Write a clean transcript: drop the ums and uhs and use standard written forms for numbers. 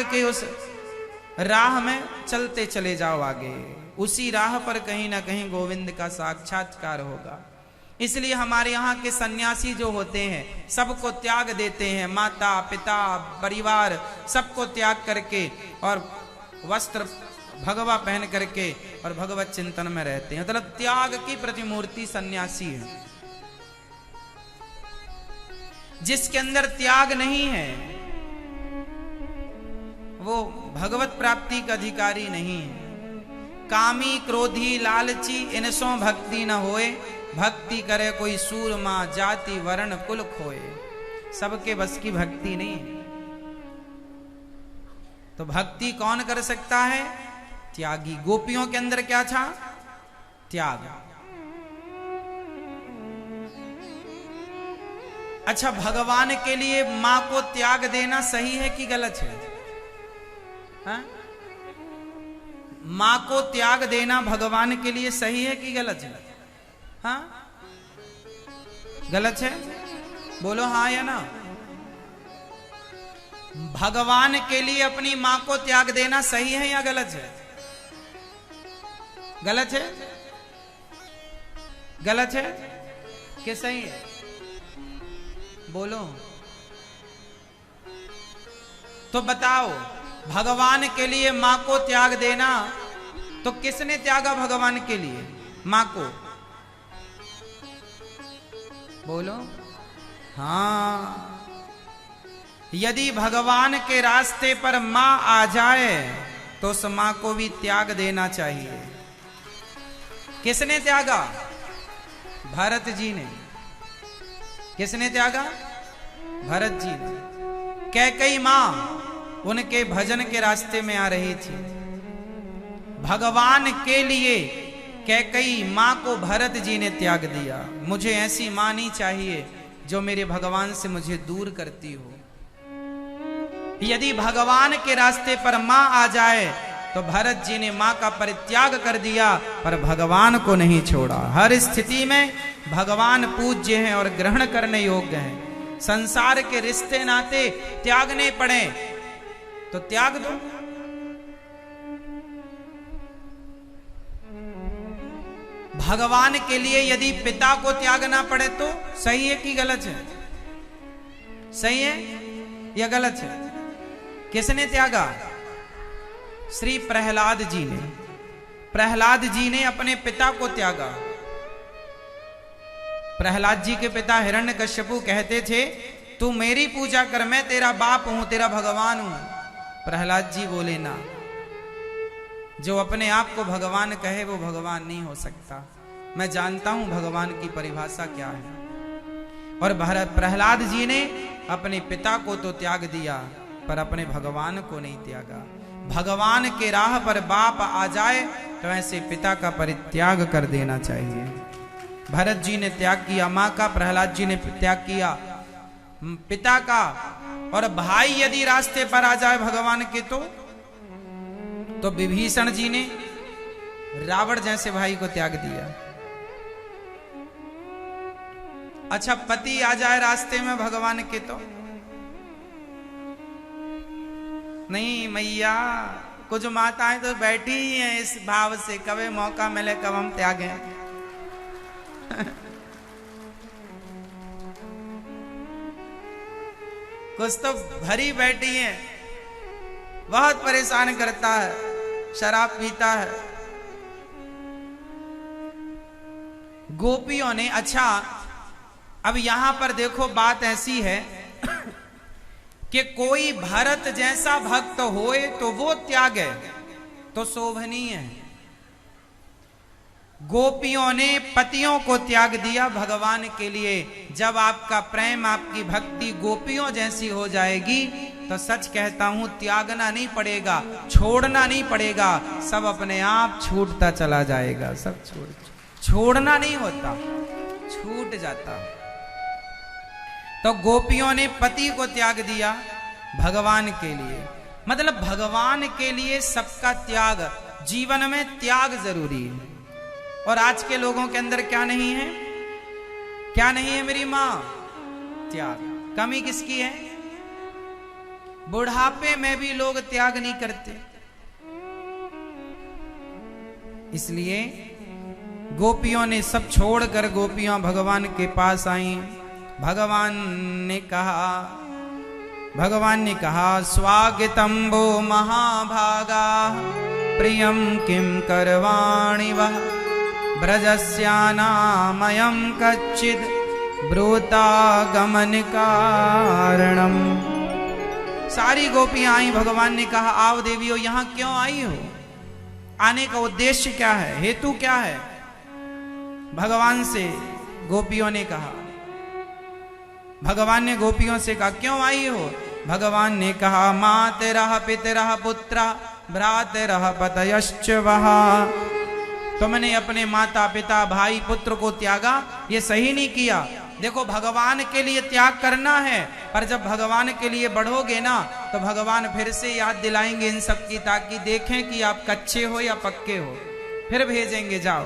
के उस राह में चलते चले जाओ आगे, उसी राह पर कहीं ना कहीं गोविंद का साक्षात्कार होगा। इसलिए हमारे यहाँ के सन्यासी जो होते हैं सबको त्याग देते हैं, माता पिता परिवार सबको त्याग करके और वस्त्र भगवा पहन करके और भगवत चिंतन में रहते हैं। मतलब त्याग की प्रतिमूर्ति सन्यासी है। जिसके अंदर त्याग नहीं है वो भगवत प्राप्ति का अधिकारी नहीं है। कामी क्रोधी लालची इनसों भक्ति न होए, भक्ति करे कोई सूरमा जाति वर्ण कुल खोए। सबके बस की भक्ति नहीं है। तो भक्ति कौन कर सकता है? त्यागी। गोपियों के अंदर क्या था? त्याग। अच्छा, भगवान के लिए मां को त्याग देना सही है कि गलत है? हा? मां को त्याग देना भगवान के लिए सही है कि गलत है? हाँ, गलत है? बोलो हाँ या ना। भगवान के लिए अपनी मां को त्याग देना सही है या गलत है? गलत है? गलत है कि सही है? बोलो तो बताओ। भगवान के लिए मां को त्याग देना, तो किसने त्यागा भगवान के लिए? मां को। बोलो हाँ। यदि भगवान के रास्ते पर मां आ जाए तो उस मां को भी त्याग देना चाहिए। किसने त्यागा? भरत जी ने। किसने त्यागा? भरत जी ने। कैकेयी मां उनके भजन के रास्ते में आ रही थी। भगवान के लिए कैकेयी मां को भरत जी ने त्याग दिया। मुझे ऐसी मां नहीं चाहिए जो मेरे भगवान से मुझे दूर करती हो। यदि भगवान के रास्ते पर मां आ जाए तो भरत जी ने मां का परित्याग कर दिया, पर भगवान को नहीं छोड़ा। हर स्थिति में भगवान पूज्य हैं और ग्रहण करने योग्य हैं। संसार के रिश्ते नाते त्यागने पड़े तो त्याग दो। भगवान के लिए यदि पिता को त्यागना पड़े तो सही है कि गलत है? सही है या गलत है? किसने त्यागा? श्री प्रहलाद जी ने। प्रहलाद जी ने अपने पिता को त्यागा। प्रहलाद जी के पिता हिरण्यकश्यपु कहते थे तू मेरी पूजा कर, मैं तेरा बाप हूं, तेरा भगवान हूं। प्रहलाद जी बोले ना, जो अपने आप को भगवान कहे वो भगवान नहीं हो सकता। मैं जानता हूं भगवान की परिभाषा क्या है। और प्रहलाद जी ने अपने पिता को तो त्याग दिया पर अपने भगवान को नहीं त्यागा। भगवान के राह पर बाप आ जाए तो ऐसे पिता का परित्याग कर देना चाहिए। भरत जी ने त्याग किया मां का, प्रहलाद जी ने त्याग किया पिता का। और भाई यदि रास्ते पर आ जाए भगवान के तो विभीषण जी ने रावण जैसे भाई को त्याग दिया। अच्छा, पति आ जाए रास्ते में भगवान के तो नहीं। मैया कुछ माताएं तो बैठी ही हैं इस भाव से, कभी मौका मिले कब हम त्यागें। कुछ तो भरी बैठी हैं, बहुत परेशान करता है, शराब पीता है। गोपियों ने, अच्छा अब यहां पर देखो बात ऐसी है कि कोई भरत जैसा भक्त होए तो वो त्यागे तो शोभनीय है। गोपियों ने पतियों को त्याग दिया भगवान के लिए। जब आपका प्रेम, आपकी भक्ति गोपियों जैसी हो जाएगी तो सच कहता हूं त्यागना नहीं पड़ेगा, छोड़ना नहीं पड़ेगा, सब अपने आप छूटता चला जाएगा। सब छोड़ना नहीं होता, छूट जाता। तो गोपियों ने पति को त्याग दिया भगवान के लिए। मतलब भगवान के लिए सबका त्याग, जीवन में त्याग जरूरी है। और आज के लोगों के अंदर क्या नहीं है? क्या नहीं है मेरी मां? त्याग। कमी किसकी है? बुढ़ापे में भी लोग त्याग नहीं करते। इसलिए गोपियों ने सब छोड़कर गोपियां भगवान के पास आई। भगवान ने कहा स्वागतम वो महाभागा प्रियम किम करवाणि वह ब्रजस्यानामयं कच्चिद ब्रूता गमन कारणम। सारी गोपियां आई। भगवान ने कहा आओ देवियों, यहां क्यों आई हो? आने का उद्देश्य क्या है, हेतु क्या है? भगवान से गोपियों ने कहा। भगवान ने गोपियों से कहा क्यों आई हो? भगवान ने कहा मातरः पितरः पुत्रः भ्रातरः पतयश्च वः। तुमने अपने माता पिता भाई पुत्र को त्यागा, ये सही नहीं किया। देखो भगवान के लिए त्याग करना है, पर जब भगवान के लिए बढ़ोगे ना तो भगवान फिर से याद दिलाएंगे इन सब की, ताकि देखें कि आप कच्चे हो या पक्के हो, फिर भेजेंगे जाओ।